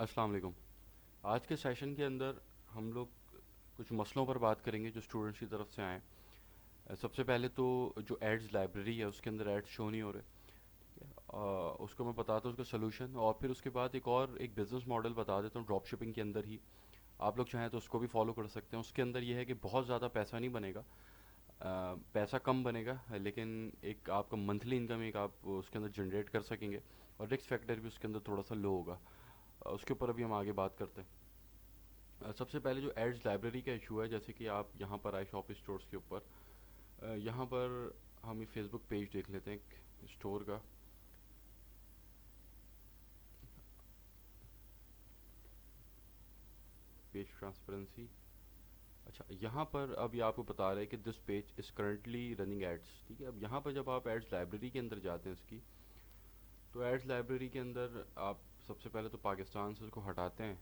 अस्सलाम वालेकुम। आज के सेशन के अंदर हम लोग कुछ मसलों पर बात करेंगे जो स्टूडेंट्स की तरफ से आए। सबसे पहले तो जो एड्स लाइब्रेरी है उसके अंदर एड्स शो नहीं हो रहे। ठीक है, उसको मैं बताता हूँ उसका सोल्यूशन, और फिर उसके बाद एक बिज़नेस मॉडल बता देता हूँ ड्रॉप शिपिंग के अंदर ही। आप लोग चाहें तो उसको भी फॉलो कर सकते हैं। उसके अंदर ये है कि बहुत ज़्यादा पैसा नहीं बनेगा, पैसा कम बनेगा, लेकिन एक आपका मंथली इनकम एक आप उसके अंदर जनरेट कर सकेंगे, और रिस्क फैक्टर भी उसके अंदर थोड़ा सा लो होगा। उसके ऊपर अभी हम आगे बात करते हैं। सबसे पहले जो एड्स लाइब्रेरी का इशू है, जैसे कि आप यहाँ पर आए शॉप स्टोर्स के ऊपर, यहाँ पर हम ये फेसबुक पेज देख लेते हैं एक स्टोर का। Page transparency. अच्छा, यहाँ पर अब ये आपको बता रहा है कि this page is currently running ads. ठीक है, अब यहाँ पर जब आप एड्स लाइब्रेरी के अंदर जाते हैं इसकी, तो एड्स लाइब्रेरी के अंदर आप सबसे पहले तो पाकिस्तान से उसको हटाते हैं,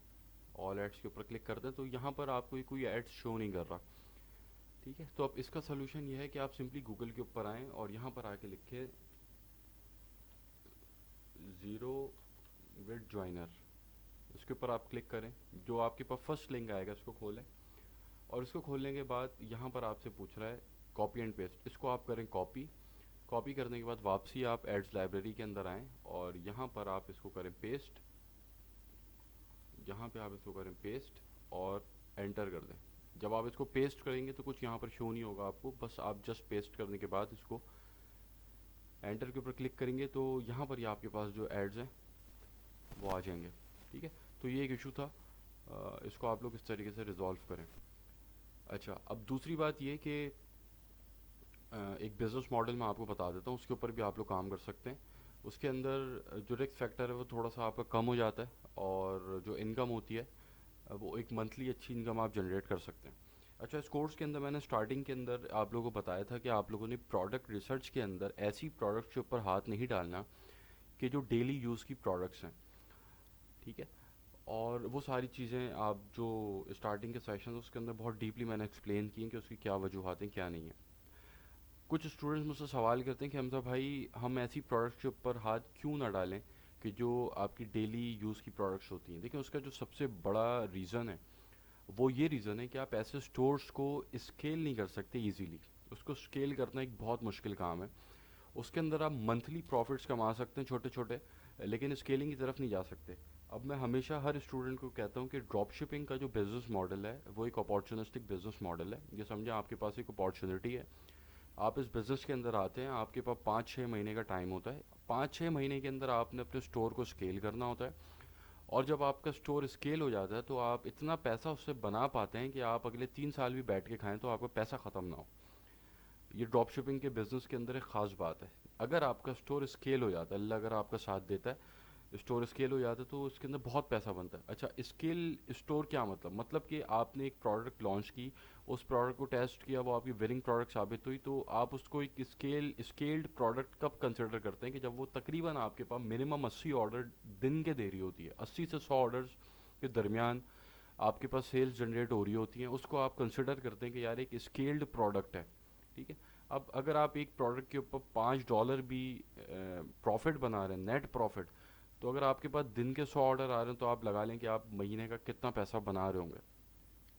ऑल एड्स के ऊपर क्लिक करते हैं, तो यहाँ पर आपको कोई एड्स शो नहीं कर रहा। ठीक है, तो अब इसका सोल्यूशन ये है कि आप सिंपली गूगल के ऊपर आएँ और यहाँ पर आके लिखें ज़ीरो विद ज्वाइनर। इसके ऊपर आप क्लिक करें, जो आपके पास फर्स्ट लिंक आएगा इसको खोलें, और इसको खोलने के बाद यहाँ पर आपसे पूछ रहा है कॉपी एंड पेस्ट। इसको आप करें कॉपी। कॉपी करने के बाद वापसी आप एड्स लाइब्रेरी के अंदर आएँ और यहाँ पर आप इसको करें पेस्ट। यहाँ पे आप इसको करें पेस्ट और एंटर कर दें। जब आप इसको पेस्ट करेंगे तो कुछ यहाँ पर शो नहीं होगा आपको, बस आप जस्ट पेस्ट करने के बाद इसको एंटर के ऊपर क्लिक करेंगे तो यहाँ पर ही आपके पास जो एड्स हैं वो आ जाएंगे। ठीक है, तो ये एक इशू था, इसको आप लोग इस तरीके से रिजॉल्व करें। अच्छा, अब दूसरी बात ये कि एक बिज़नेस मॉडल मैं आपको बता देता हूँ, उसके ऊपर भी आप लोग काम कर सकते हैं। उसके अंदर जो रिस्क फैक्टर है वो थोड़ा सा आपका कम हो जाता है, और जो इनकम होती है वो एक मंथली अच्छी इनकम आप जनरेट कर सकते हैं। अच्छा, इस कोर्स के अंदर मैंने स्टार्टिंग के अंदर आप लोगों को बताया था कि आप लोगों ने प्रोडक्ट रिसर्च के अंदर ऐसी प्रोडक्ट्स के ऊपर हाथ नहीं डालना कि जो डेली यूज़ की प्रोडक्ट्स हैं। ठीक है, और वो सारी चीज़ें आप जो स्टार्टिंग के सेशन उसके अंदर बहुत डीपली मैंने एक्सप्लेन की कि उसकी क्या वजूहत हैं क्या नहीं है। कुछ स्टूडेंट्स मुझसे सवाल करते हैं कि हमजा भाई, हम ऐसी प्रोडक्ट्स के ऊपर हाथ क्यों ना डालें कि जो आपकी डेली यूज़ की प्रोडक्ट्स होती हैं। देखिए, उसका जो सबसे बड़ा रीज़न है वो ये रीज़न है कि आप ऐसे स्टोर्स को स्केल नहीं कर सकते इजीली। उसको स्केल करना एक बहुत मुश्किल काम है। उसके अंदर आप मंथली प्रॉफिट्स कमा सकते हैं छोटे छोटे, लेकिन स्केलिंग की तरफ नहीं जा सकते। अब मैं हमेशा हर स्टूडेंट को कहता हूँ कि ड्रॉप शिपिंग का जो बिज़नेस मॉडल है वो एक अपॉर्चुनिस्टिक बिज़नेस मॉडल है। ये समझें आपके पास एक अपॉर्चुनिटी है, आप इस बिज़नेस के अंदर आते हैं, आपके पास 5-6 महीने का टाइम होता है। 5-6 महीने के अंदर आपने अपने स्टोर को स्केल करना होता है, और जब आपका स्टोर स्केल हो जाता है तो आप इतना पैसा उससे बना पाते हैं कि आप अगले 3 साल भी बैठ के खाएं तो आपका पैसा ख़त्म ना हो। ये ड्रॉप शिपिंग के बिज़नेस के अंदर एक ख़ास बात है। अगर आपका स्टोर स्केल हो जाता है, अल्लाह अगर आपका साथ देता है, स्टोर स्केल हो जाता है तो उसके अंदर बहुत पैसा बनता है। अच्छा, स्केल स्टोर क्या मतलब कि आपने एक प्रोडक्ट लॉन्च की, उस प्रोडक्ट को टेस्ट किया, वो आपकी विनिंग प्रोडक्ट साबित हुई, तो आप उसको एक स्केल्ड प्रोडक्ट कब कंसिडर करते हैं कि जब वो तकरीबन आपके पास मिनिमम 80 ऑर्डर दिन के दे रही होती है, 80 से 100 ऑर्डर्स के दरमियान आपके पास सेल्स जनरेट हो रही होती हैं, उसको आप कंसिडर करते हैं कि यार एक स्केल्ड प्रोडक्ट है। ठीक है, अब अगर आप एक प्रोडक्ट के ऊपर $5 भी प्रॉफिट बना रहे हैं, नेट प्रॉफिट, तो अगर आपके पास दिन के 100 ऑर्डर आ रहे हैं तो आप लगा लें कि आप महीने का कितना पैसा बना रहे होंगे।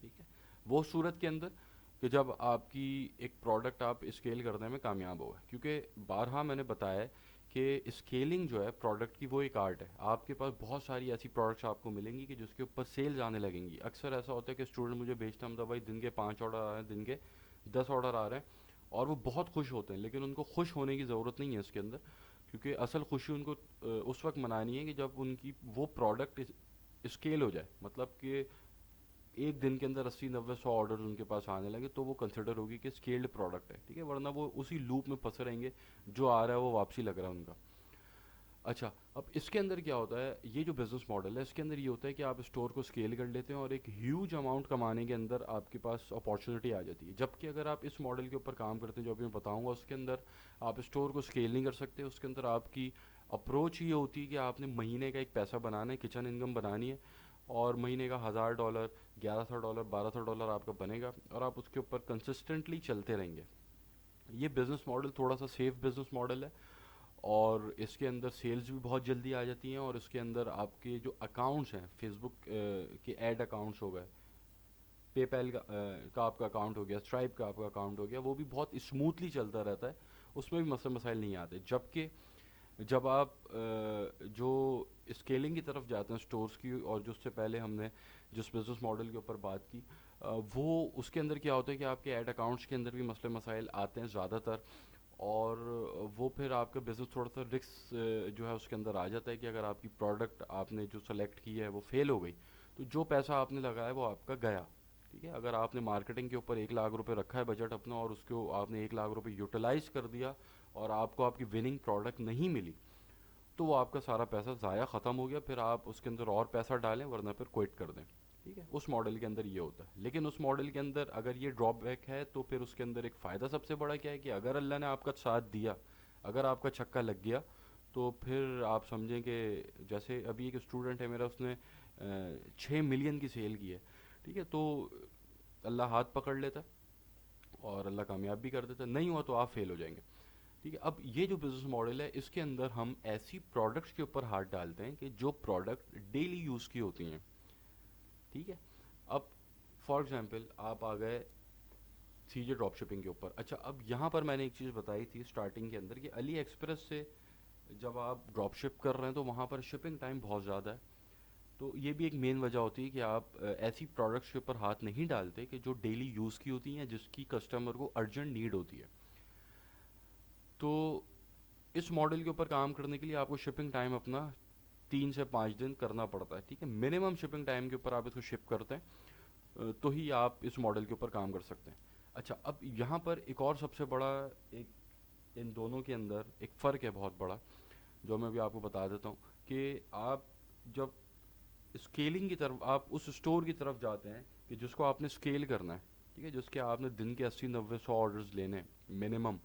ठीक है, वो सूरत के अंदर कि जब आपकी एक प्रोडक्ट आप स्केल करने में कामयाब हो गए, क्योंकि बारहा मैंने बताया है कि स्केलिंग जो है प्रोडक्ट की वो एक आर्ट है। आपके पास बहुत सारी ऐसी प्रोडक्ट्स आपको मिलेंगी कि जिसके ऊपर सेल्स आने लगेंगी। अक्सर ऐसा होता है कि स्टूडेंट मुझे भेजता है, मतलब भाई दिन के 5 ऑर्डर आ रहे हैं, दिन के 10 ऑर्डर आ रहे हैं, और वो बहुत खुश होते हैं, लेकिन उनको खुश होने की ज़रूरत नहीं है इसके अंदर, क्योंकि असल खुशी उनको उस वक्त मनानी है कि जब उनकी वो प्रोडक्ट स्केल हो जाए, मतलब कि एक दिन के अंदर 80-90-100 ऑर्डर उनके पास आने लगे, तो वो कंसिडर होगी कि स्केल्ड प्रोडक्ट है। ठीक है, वरना वो उसी लूप में फंसे रहेंगे, जो आ रहा है वो वापसी लग रहा है उनका। अच्छा, अब इसके अंदर क्या होता है, ये जो बिज़नेस मॉडल है इसके अंदर ये होता है कि आप स्टोर को स्केल कर लेते हैं और एक ह्यूज अमाउंट कमाने के अंदर आपके पास अपॉर्चुनिटी आ जाती है। जबकि अगर आप इस मॉडल के ऊपर काम करते हैं जो अभी मैं बताऊंगा, उसके अंदर आप स्टोर को स्केल नहीं कर सकते। उसके अंदर आपकी अप्रोच ये होती है कि आपने महीने का एक पैसा बनाना है, किचन इनकम बनानी है, और महीने का $1000, $1100, $1200 आपका बनेगा, और आप उसके ऊपर कंसिस्टेंटली चलते रहेंगे। ये बिज़नेस मॉडल थोड़ा सा सेफ बिज़नेस मॉडल है, और इसके अंदर सेल्स भी बहुत जल्दी आ जाती हैं, और इसके अंदर आपके जो अकाउंट्स हैं फेसबुक के ऐड अकाउंट्स हो गए, पेपैल का आपका अकाउंट हो गया, स्ट्राइप का आपका अकाउंट हो गया, वो भी बहुत स्मूथली चलता रहता है, उसमें भी मसले मसाइल नहीं आते। जबकि जब आप जो स्केलिंग की तरफ जाते हैं स्टोर्स की, और जो उससे पहले हमने जिस बिज़नेस मॉडल के ऊपर बात की, वो उसके अंदर क्या होता है कि आपके ऐड अकाउंट्स के अंदर भी मसले मसाइल आते हैं ज़्यादातर, और वो फिर आपका बिज़नेस थोड़ा सा रिस्क जो है उसके अंदर आ जाता है कि अगर आपकी प्रोडक्ट आपने जो सेलेक्ट की है वो फेल हो गई, तो जो पैसा आपने लगाया वो आपका गया। ठीक है, अगर आपने मार्केटिंग के ऊपर 1 लाख रुपए रखा है बजट अपना, और उसको आपने 1 लाख रुपए यूटिलाइज कर दिया, और आपको आपकी विनिंग प्रोडक्ट नहीं मिली, तो वो आपका सारा पैसा ज़ाया ख़त्म हो गया, फिर आप उसके अंदर और पैसा डालें, वरना फिर क्विट कर दें। ठीक है, उस मॉडल के अंदर ये होता है। लेकिन उस मॉडल के अंदर अगर ये ड्रॉबैक है, तो फिर उसके अंदर एक फ़ायदा सबसे बड़ा क्या है कि अगर अल्लाह ने आपका साथ दिया, अगर आपका छक्का लग गया, तो फिर आप समझें कि जैसे अभी एक स्टूडेंट है मेरा, उसने 6 मिलियन की सेल की है। ठीक है, तो अल्लाह हाथ पकड़ लेता है और अल्लाह कामयाब भी कर देता है, नहीं हुआ तो आप फेल हो जाएंगे। ठीक है, अब ये जो बिज़नेस मॉडल है, इसके अंदर हम ऐसी प्रोडक्ट्स के ऊपर हाथ डालते हैं कि जो प्रोडक्ट डेली यूज़ की होती हैं। ठीक है, अब फॉर एग्जांपल आप आ गए सीजे ड्रॉप शिपिंग के ऊपर। अच्छा, अब यहाँ पर मैंने एक चीज़ बताई थी स्टार्टिंग के अंदर कि अली एक्सप्रेस से जब आप ड्रॉप शिप कर रहे हैं तो वहाँ पर शिपिंग टाइम बहुत ज़्यादा है। तो ये भी एक मेन वजह होती है कि आप ऐसी प्रोडक्ट्स के ऊपर हाथ नहीं डालते कि जो डेली यूज़ की होती हैं, जिसकी कस्टमर को अर्जेंट नीड होती है। तो इस मॉडल के ऊपर काम करने के लिए आपको शिपिंग टाइम अपना 3 से 5 दिन करना पड़ता है। ठीक है, मिनिमम शिपिंग टाइम के ऊपर आप इसको शिप करते हैं, तो ही आप इस मॉडल के ऊपर काम कर सकते हैं। अच्छा, अब यहाँ पर एक और सबसे बड़ा एक इन दोनों के अंदर एक फ़र्क है बहुत बड़ा, जो मैं भी आपको बता देता हूँ कि आप जब स्केलिंग की तरफ, आप उस स्टोर की तरफ जाते हैं कि जिसको आपने स्केल करना है। ठीक है, जिसके आपने दिन के 80 90 100 ऑर्डर्स लेने हैं मिनिमम।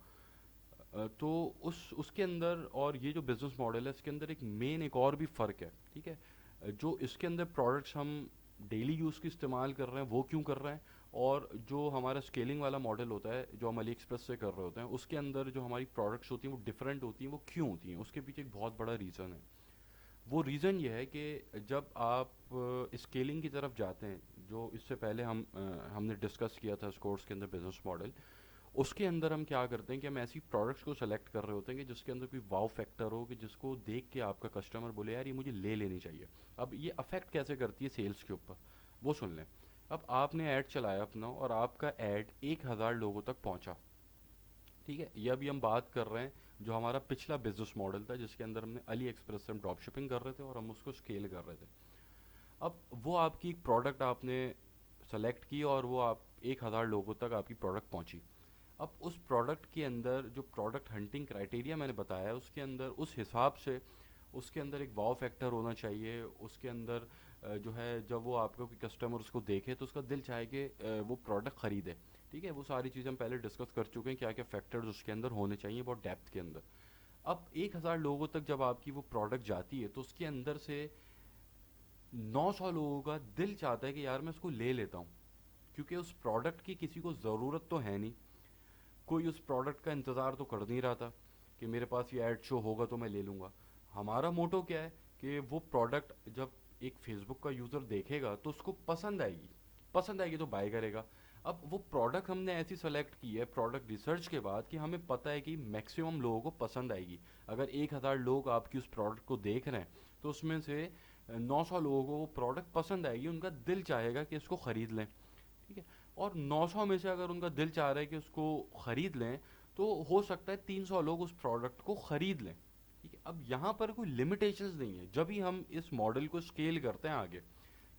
तो उसके अंदर, और ये जो बिज़नेस मॉडल है इसके अंदर एक मेन एक और भी फ़र्क है। ठीक है, जो इसके अंदर प्रोडक्ट्स हम डेली यूज़ की इस्तेमाल कर रहे हैं वो क्यों कर रहे हैं, और जो हमारा स्केलिंग वाला मॉडल होता है जो हम अली एक्सप्रेस से कर रहे होते हैं, उसके अंदर जो हमारी प्रोडक्ट्स होती हैं वो डिफरेंट होती हैं, वो क्यों होती हैं, उसके पीछे एक बहुत बड़ा रीज़न है। वो रीज़न ये है कि जब आप स्केलिंग की तरफ जाते हैं, जो इससे पहले हमने डिस्कस किया था इस कोर्स के अंदर बिज़नेस मॉडल, उसके अंदर हम क्या करते हैं कि हम ऐसी प्रोडक्ट्स को सेलेक्ट कर रहे होते हैं कि जिसके अंदर कोई वाव फैक्टर हो, कि जिसको देख के आपका कस्टमर बोले यार ये मुझे ले लेनी चाहिए। अब ये अफेक्ट कैसे करती है सेल्स के ऊपर, वो सुन लें। अब आपने ऐड चलाया अपना, और आपका ऐड 1,000 लोगों तक पहुंचा। ठीक है, ये अभी हम बात कर रहे हैं जो हमारा पिछला बिजनेस मॉडल था, जिसके अंदर हमने अली एक्सप्रेस से हम ड्रॉप शिपिंग कर रहे थे और हम उसको स्केल कर रहे थे। अब वो आपकी प्रोडक्ट आपने सेलेक्ट की, और वो आप 1,000 लोगों तक आपकी प्रोडक्ट पहुंची। अब उस प्रोडक्ट के अंदर जो प्रोडक्ट हंटिंग क्राइटेरिया मैंने बताया है, उसके अंदर उस हिसाब से उसके अंदर एक वाव फैक्टर होना चाहिए। उसके अंदर जो है, जब वो आपका कोई कस्टमर उसको देखे तो उसका दिल चाहे कि वो प्रोडक्ट ख़रीदे। ठीक है, वो सारी चीज़ें हम पहले डिस्कस कर चुके हैं, क्या क्या फैक्टर्स उसके अंदर होने चाहिए बहुत डेप्थ के अंदर। अब 1,000 लोगों तक जब आपकी वो प्रोडक्ट जाती है, तो उसके अंदर से 900 लोगों का दिल चाहता है कि यार मैं उसको ले लेता हूँ, क्योंकि उस प्रोडक्ट की किसी को ज़रूरत तो है नहीं, कोई उस प्रोडक्ट का इंतज़ार तो कर नहीं रहा था कि मेरे पास ये ऐड शो होगा तो मैं ले लूँगा। हमारा मोटो क्या है कि वो प्रोडक्ट जब एक फेसबुक का यूज़र देखेगा तो उसको पसंद आएगी, पसंद आएगी तो बाय करेगा। अब वो प्रोडक्ट हमने ऐसी सेलेक्ट की है प्रोडक्ट रिसर्च के बाद कि हमें पता है कि मैक्सिमम लोगों को पसंद आएगी। अगर 1,000 लोग आपकी उस प्रोडक्ट को देख रहे हैं, तो उसमें से 900 लोगों को वो प्रोडक्ट पसंद आएगी, उनका दिल चाहेगा कि इसको ख़रीद लें। ठीक है, और 900 में से अगर उनका दिल चाह रहा है कि उसको ख़रीद लें, तो हो सकता है 300 लोग उस प्रोडक्ट को ख़रीद लें। ठीक है, अब यहाँ पर कोई लिमिटेशंस नहीं है जब भी हम इस मॉडल को स्केल करते हैं आगे।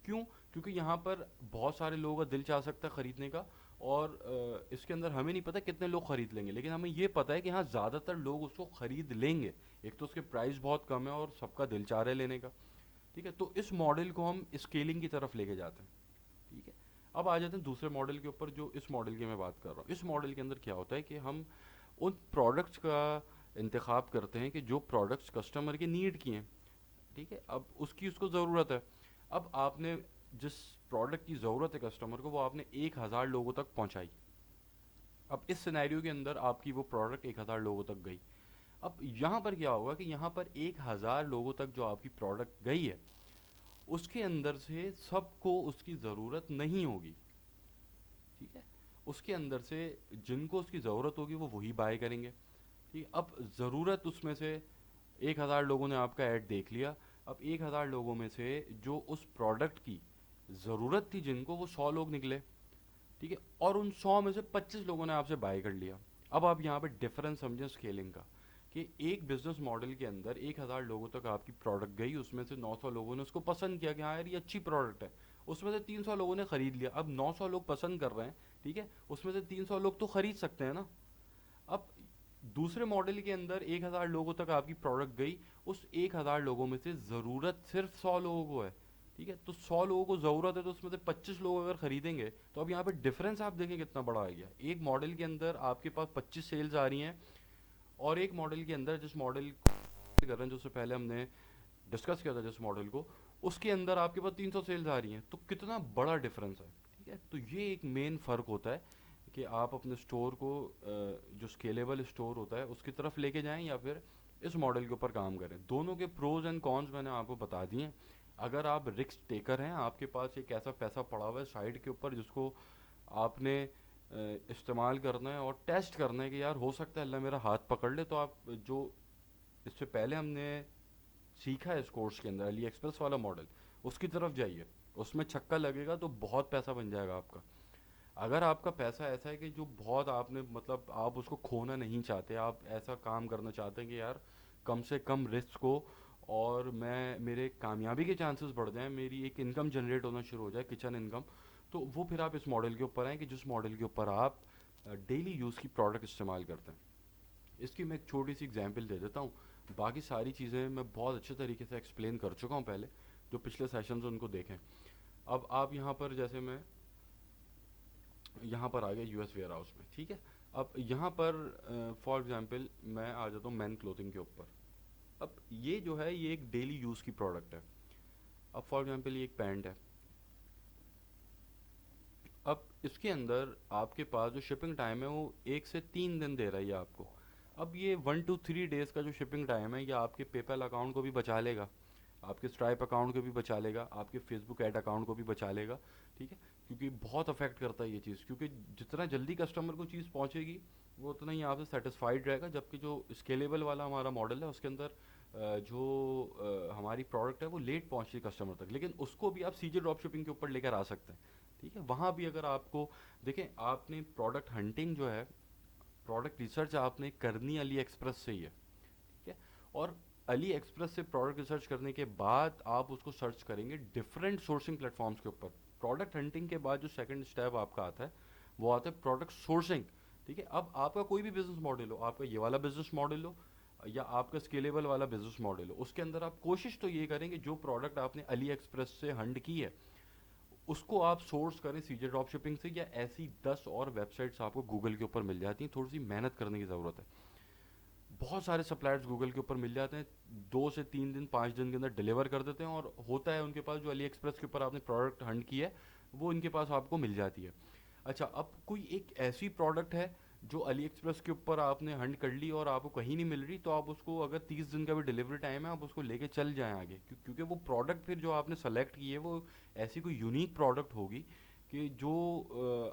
क्यों? क्योंकि यहाँ पर बहुत सारे लोगों का दिल चाह सकता है ख़रीदने का, और इसके अंदर हमें नहीं पता कितने लोग ख़रीद लेंगे, लेकिन हमें ये पता है कि हाँ ज़्यादातर लोग उसको ख़रीद लेंगे। एक तो उसके प्राइस बहुत कम है और सबका दिल चाह रहा है लेने का। ठीक है, तो इस मॉडल को हम स्केलिंग की तरफ लेके जाते हैं। ठीक है, अब आ जाते हैं दूसरे मॉडल के ऊपर, जो इस मॉडल की मैं बात कर रहा हूँ। इस मॉडल के अंदर क्या होता है कि हम उन प्रोडक्ट्स का इंतखाब करते हैं कि जो प्रोडक्ट्स कस्टमर के नीड की हैं। ठीक है, अब उसकी उसको ज़रूरत है। अब आपने जिस प्रोडक्ट की ज़रूरत है कस्टमर को, वो आपने 1,000 लोगों तक पहुँचाई। अब इस सिनेरियो के अंदर आपकी वो प्रोडक्ट 1,000 लोगों तक गई। अब यहाँ पर क्या होगा कि यहाँ पर 1000 लोगों तक जो आपकी प्रोडक्ट गई है, उसके अंदर से सबको उसकी ज़रूरत नहीं होगी, ठीक है। उसके अंदर से जिनको उसकी ज़रूरत होगी वो वही बाय करेंगे, ठीक है। अब ज़रूरत उसमें से 1000 लोगों ने आपका ऐड देख लिया। अब 1000 लोगों में से जो उस प्रोडक्ट की ज़रूरत थी जिनको, वो 100 लोग निकले, ठीक है। और उन 100 में से 25 लोगों ने आपसे बाय कर लिया। अब आप यहाँ पे डिफरेंस समझें स्केलिंग का, कि एक बिजनेस मॉडल के अंदर 1000 लोगों तक आपकी प्रोडक्ट गई, उसमें से 900 लोगों ने उसको पसंद किया कि हाँ यार ये अच्छी प्रोडक्ट है, उसमें से 300 लोगों ने खरीद लिया। अब 900 लोग पसंद कर रहे हैं, ठीक है, उसमें से 300 लोग तो खरीद सकते हैं ना। अब दूसरे मॉडल के अंदर 1000 लोगों तक आपकी प्रोडक्ट गई, उस 1000 लोगों में से ज़रूरत सिर्फ 100 लोगों को है, ठीक है। तो 100 लोगों को ज़रूरत है, तो उसमें से 25 लोग अगर खरीदेंगे, तो अब यहाँ पे डिफरेंस आप देखें कितना बड़ा आ गया। एक मॉडल के अंदर आपके पास 25 सेल्स आ रही हैं, और एक मॉडल के अंदर, जिस मॉडल कर रहे हैं, जो से पहले हमने डिस्कस किया था जिस मॉडल को, उसके अंदर आपके पास 300 सेल्स आ रही हैं। तो कितना बड़ा डिफरेंस है, ठीक है। तो ये एक मेन फ़र्क होता है कि आप अपने स्टोर को जो स्केलेबल स्टोर होता है उसकी तरफ लेके जाएं, या फिर इस मॉडल के ऊपर काम करें। दोनों के प्रोज एंड कॉन्स मैंने आपको बता दिए हैं। अगर आप रिस्क टेकर हैं, आपके पास एक ऐसा पैसा पड़ा हुआ है साइड के ऊपर जिसको आपने इस्तेमाल करना है और टेस्ट करना है कि यार हो सकता है अल्लाह मेरा हाथ पकड़ ले, तो आप जो इससे पहले हमने सीखा है इस कोर्स के अंदर, अली एक्सप्रेस वाला मॉडल, उसकी तरफ जाइए। उसमें छक्का लगेगा तो बहुत पैसा बन जाएगा आपका। अगर आपका पैसा ऐसा है कि जो बहुत आपने मतलब आप उसको खोना नहीं चाहते, आप ऐसा काम करना चाहते हैं कि यार कम से कम रिस्क हो, और मैं मेरे कामयाबी के चांसेस बढ़ जाएं, मेरी एक इनकम जनरेट होना शुरू हो जाए, किचन इनकम, तो वो फिर आप इस मॉडल के ऊपर आएँ कि जिस मॉडल के ऊपर आप डेली यूज़ की प्रोडक्ट इस्तेमाल करते हैं। इसकी मैं एक छोटी सी एग्जांपल दे देता हूँ। बाकी सारी चीज़ें मैं बहुत अच्छे तरीके से एक्सप्लेन कर चुका हूँ पहले, जो पिछले सेशंस उनको देखें। अब आप यहाँ पर, जैसे मैं यहाँ पर आ गया यूएस वेयर हाउस में, ठीक है। अब यहाँ पर फॉर एग्जांपल मैं आ जाता हूँ मैन क्लोथिंग के ऊपर। अब ये जो है ये एक डेली यूज़ की प्रोडक्ट है। अब फॉर एग्जांपल ये एक पैंट है। अब इसके अंदर आपके पास जो शिपिंग टाइम है वो 1 से 3 दिन दे रही है आपको। अब ये 1 to 3 डेज़ का जो शिपिंग टाइम है, ये आपके पेपैल अकाउंट को भी बचा लेगा, आपके स्ट्राइप अकाउंट को भी बचा लेगा, आपके फेसबुक ऐड अकाउंट को भी बचा लेगा, ठीक है। क्योंकि बहुत अफेक्ट करता है ये चीज़, क्योंकि जितना जल्दी कस्टमर को चीज़ पहुंचेगी वो उतना ही आपसे सेटिस्फाइड रहेगा। जबकि जो स्केलेबल वाला हमारा मॉडल है उसके अंदर हमारी प्रोडक्ट है वो लेट पहुंचती है कस्टमर तक, लेकिन उसको भी आप सीजे ड्रॉप शिपिंग के ऊपर लेकर आ सकते हैं, ठीक है। वहाँ भी अगर आपको देखें, आपने प्रोडक्ट हंटिंग जो है, प्रोडक्ट रिसर्च आपने करनी अली एक्सप्रेस से ही है, ठीक है। और अली एक्सप्रेस से प्रोडक्ट रिसर्च करने के बाद आप उसको सर्च करेंगे डिफरेंट सोर्सिंग प्लेटफॉर्म्स के ऊपर। प्रोडक्ट हंटिंग के बाद जो सेकंड स्टेप आपका आता है वो आता है प्रोडक्ट सोर्सिंग, ठीक है। अब आपका कोई भी बिजनेस मॉडल हो, आपका ये वाला बिजनेस मॉडल हो या आपका स्केलेबल वाला बिजनेस मॉडल हो, उसके अंदर आप कोशिश तो ये करेंगे जो प्रोडक्ट आपने अली एक्सप्रेस से हंट की है उसको आप सोर्स करें सीजे ड्रॉप शिपिंग से, या ऐसी 10 और वेबसाइट्स आपको गूगल के ऊपर मिल जाती हैं। थोड़ी सी मेहनत करने की ज़रूरत है। बहुत सारे सप्लायर्स गूगल के ऊपर मिल जाते हैं, 2 से 3 दिन 5 दिन के अंदर डिलीवर कर देते हैं, और होता है उनके पास जो अली एक्सप्रेस के ऊपर आपने प्रोडक्ट हंट की है वो इनके पास आपको मिल जाती है। अच्छा, अब कोई एक ऐसी प्रोडक्ट है जो अली एक्सप्रेस के ऊपर आपने हंट कर ली और आपको कहीं नहीं मिल रही, तो आप उसको, अगर 30 दिन का भी डिलीवरी टाइम है, आप उसको लेके चल जाएं आगे, क्योंकि वो प्रोडक्ट फिर जो आपने सेलेक्ट की है वो ऐसी कोई यूनिक प्रोडक्ट होगी कि जो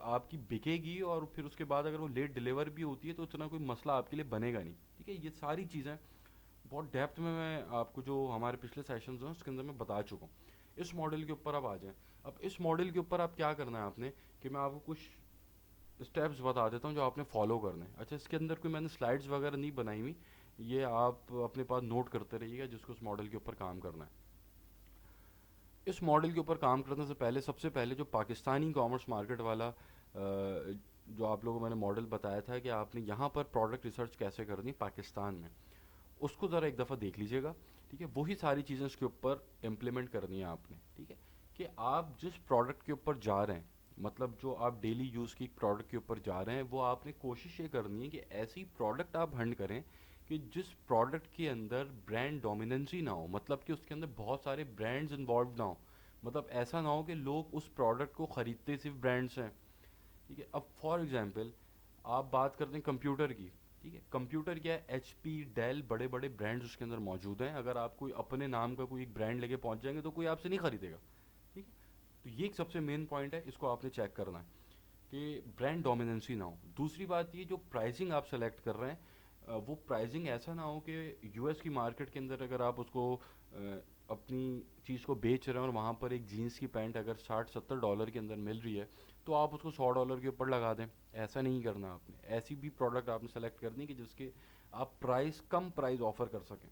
आपकी बिकेगी, और फिर उसके बाद अगर वो लेट डिलीवर भी होती है तो इतना कोई मसला आपके लिए बनेगा नहीं, ठीक है। ये सारी चीज़ें बहुत डेप्थ में मैं आपको जो हमारे पिछले सेशंस हैं उसके अंदर मैं बता चुका हूँ। इस मॉडल के ऊपर आप आ जाएं। अब इस मॉडल के ऊपर आप क्या करना है आपने, कि मैं आपको कुछ स्टेप्स बता देता हूँ जो आपने फॉलो करने हैं। अच्छा, इसके अंदर कोई मैंने स्लाइड्स वगैरह नहीं बनाई हुई, ये आप अपने पास नोट करते रहिएगा जिसको उस मॉडल के ऊपर काम करना है। इस मॉडल के ऊपर काम करने से पहले, सबसे पहले जो पाकिस्तानी कॉमर्स मार्केट वाला जो आप लोगों को मैंने मॉडल बताया था कि आपने यहाँ पर प्रोडक्ट रिसर्च कैसे करनी पाकिस्तान में, उसको ज़रा एक दफ़ा देख लीजिएगा, ठीक है। वही सारी चीज़ें इसके ऊपर इम्प्लीमेंट करनी है आपने, ठीक है। कि आप जिस प्रोडक्ट के ऊपर जा रहे हैं, मतलब जो आप डेली यूज़ की प्रोडक्ट के ऊपर जा रहे हैं, वो आपने कोशिश ये करनी है कि ऐसी प्रोडक्ट आप हंट करें कि जिस प्रोडक्ट के अंदर ब्रांड डोमिनेंसी ना हो, मतलब कि उसके अंदर बहुत सारे ब्रांड्स इन्वॉल्व ना हो। मतलब ऐसा ना हो कि लोग उस प्रोडक्ट को ख़रीदते सिर्फ ब्रांड्स हैं, ठीक है। अब फॉर एग्जांपल आप बात करते हैं कंप्यूटर की, ठीक है। कंप्यूटर क्या है, HP, डेल, बड़े बड़े ब्रांड्स उसके अंदर मौजूद हैं। अगर आप कोई अपने नाम का कोई एक ब्रांड लेके पहुंच जाएंगे तो कोई आपसे नहीं खरीदेगा। ठीक है। तो ये एक सबसे मेन पॉइंट है, इसको आपने चेक करना है कि ब्रांड डोमिनेंसी ना हो। दूसरी बात ये, जो प्राइसिंग आप सेलेक्ट कर रहे हैं वो प्राइसिंग ऐसा ना हो कि यूएस की मार्केट के अंदर अगर आप उसको अपनी चीज़ को बेच रहे हैं और वहाँ पर एक जीन्स की पैंट अगर 60-70 डॉलर के अंदर मिल रही है तो आप उसको 100 डॉलर के ऊपर लगा दें। ऐसा नहीं करना आपने। ऐसी भी प्रोडक्ट आपने सेलेक्ट करनी कि जिसके आप प्राइस कम प्राइस ऑफर कर सकें।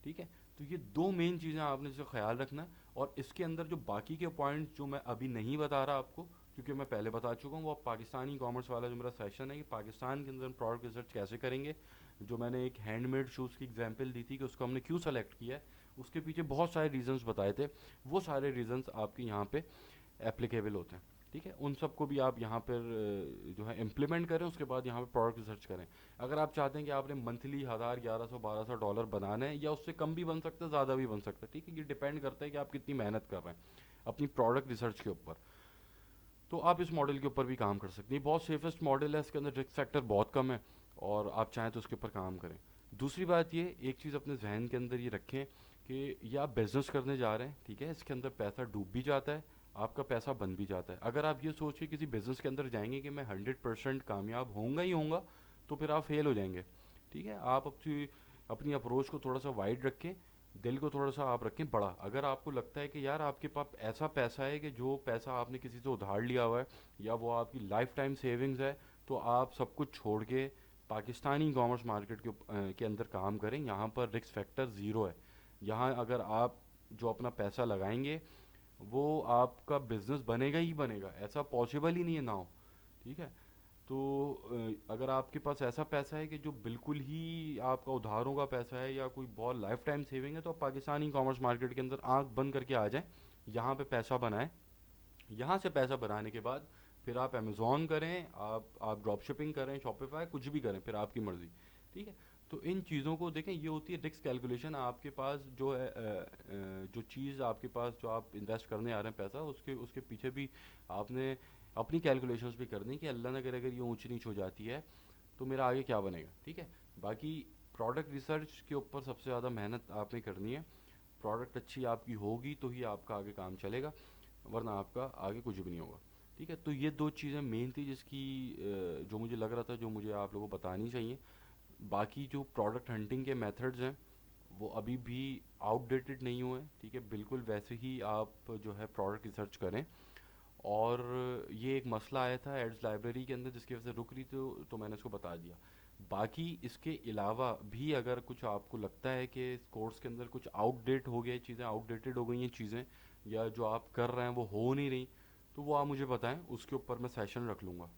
ठीक है। तो ये दो मेन चीज़ें आपने इसका ख्याल रखना है। और इसके अंदर जो बाकी के पॉइंट्स जो मैं अभी नहीं बता रहा आपको, क्योंकि मैं पहले बता चुका हूँ, वो पाकिस्तानी कॉमर्स वाला जो मेरा सेशन है कि पाकिस्तान के अंदर प्रोडक्ट रिसर्च कैसे करेंगे। जो मैंने एक हैंडमेड शूज़ की एग्जांपल दी थी कि उसको हमने क्यों सेलेक्ट किया है, उसके पीछे बहुत सारे रीजंस बताए थे। वो सारे रीजंस आपके यहाँ पे एप्लीकेबल होते हैं। ठीक है। उन सबको भी आप यहाँ पर जो है इम्प्लीमेंट करें, उसके बाद यहाँ पे प्रोडक्ट रिसर्च करें। अगर आप चाहते हैं कि आपने मंथली 1000, 1100, 1200 डॉलर बनाना है, या उससे कम भी बन सकता है, ज़्यादा भी बन सकता है, ठीक है, ये डिपेंड करता है कि आप कितनी मेहनत कर रहे हैं अपनी प्रोडक्ट रिसर्च के ऊपर। तो आप इस मॉडल के ऊपर भी काम कर सकते हैं। बहुत सेफेस्ट मॉडल है, इसके अंदर रिस्क फैक्टर बहुत कम है, और आप चाहें तो उसके ऊपर काम करें। दूसरी बात ये, एक चीज़ अपने जहन के अंदर ये रखें कि ये आप बिज़नेस करने जा रहे हैं, ठीक है, इसके अंदर पैसा डूब भी जाता है, आपका पैसा बन भी जाता है। अगर आप ये सोच के किसी बिज़नेस के अंदर जाएंगे कि मैं 100% कामयाब होऊंगा ही होऊंगा, तो फिर आप फेल हो जाएंगे। ठीक है। आप अपनी अपनी अप्रोच को थोड़ा सा वाइड रखें, दिल को थोड़ा सा आप रखें बड़ा। अगर आपको लगता है कि यार आपके पास ऐसा पैसा है कि जो पैसा आपने किसी से उधार लिया हुआ है, या वो आपकी लाइफ टाइम सेविंग्स है, तो आप सब कुछ छोड़ के पाकिस्तानी कॉमर्स मार्केट के अंदर काम करें। यहाँ पर रिस्क फैक्टर ज़ीरो है। यहाँ अगर आप जो अपना पैसा लगाएंगे वो आपका बिजनेस बनेगा ही बनेगा, ऐसा पॉसिबल ही नहीं है ना हो। ठीक है। तो अगर आपके पास ऐसा पैसा है कि जो बिल्कुल ही आपका उधारों का पैसा है या कोई बहुत लाइफ टाइम सेविंग है, तो आप पाकिस्तानी कॉमर्स मार्केट के अंदर आंख बंद करके आ जाएं, यहाँ पे पैसा बनाएं। यहाँ से पैसा बनाने के बाद फिर आप अमेज़ॉन करें, आप ड्रॉप शिपिंग करें, शॉपिफाई, कुछ भी करें, फिर आपकी मर्ज़ी। ठीक है। तो इन चीज़ों को देखें, ये होती है रिस्क कैलकुलेशन। आपके पास जो है जो चीज़ आपके पास जो आप इन्वेस्ट करने आ रहे हैं पैसा, उसके उसके पीछे भी आपने अपनी कैलकुलेशंस भी करनी कि अल्लाह ना करे अगर ये ऊंच नीच हो जाती है तो मेरा आगे क्या बनेगा। ठीक है। बाकी प्रोडक्ट रिसर्च के ऊपर सबसे ज़्यादा मेहनत आपने करनी है। प्रोडक्ट अच्छी आपकी होगी तो ही आपका आगे काम चलेगा, वरना आपका आगे कुछ भी नहीं होगा। ठीक है। तो ये दो चीज़ें मेन थी जिसकी जो मुझे लग रहा था जो मुझे आप लोगों को बतानी चाहिए। बाकी जो प्रोडक्ट हंटिंग के मेथड्स हैं वो अभी भी आउटडेटेड नहीं हुए हैं। ठीक है। बिल्कुल वैसे ही आप जो है प्रोडक्ट रिसर्च करें। और ये एक मसला आया था एड्स लाइब्रेरी के अंदर जिसकी वजह से रुक रही, तो मैंने इसको बता दिया। बाकी इसके अलावा भी अगर कुछ आपको लगता है कि इस कोर्स के अंदर कुछ आउटडेट हो गया, चीज़ें आउटडेटेड हो गई हैं चीज़ें, या जो आप कर रहे हैं वो हो नहीं रही, तो वो आप मुझे बताएं, उसके ऊपर मैं सेशन रख लूँगा।